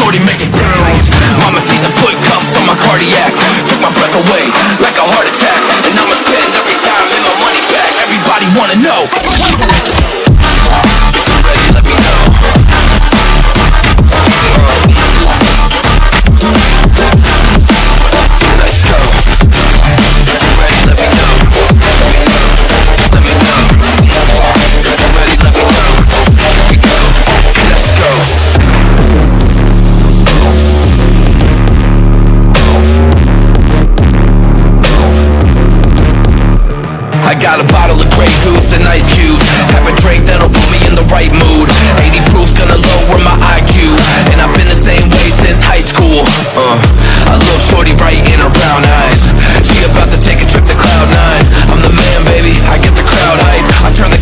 shorty make it bounce. Mama see the put cuffs on my cardiac, took my breath away like a heart attack. And I'ma spend every dime and my money back. Everybody wanna know. If you're ready, let me know. Let's go. If you're ready, let me know. Let me know. If you're ready, let me know. Here we go. Let's go. I got a bottle of Grey Goose and ice cubes. Have a drink that'll put me in the right mood. 80 proof gonna lower my IQ. And I've been the same way since high school. I love shorty right in her brown eyes. She about to take a trip to Cloud9. I'm the man, baby, I get the crowd hype. I turn the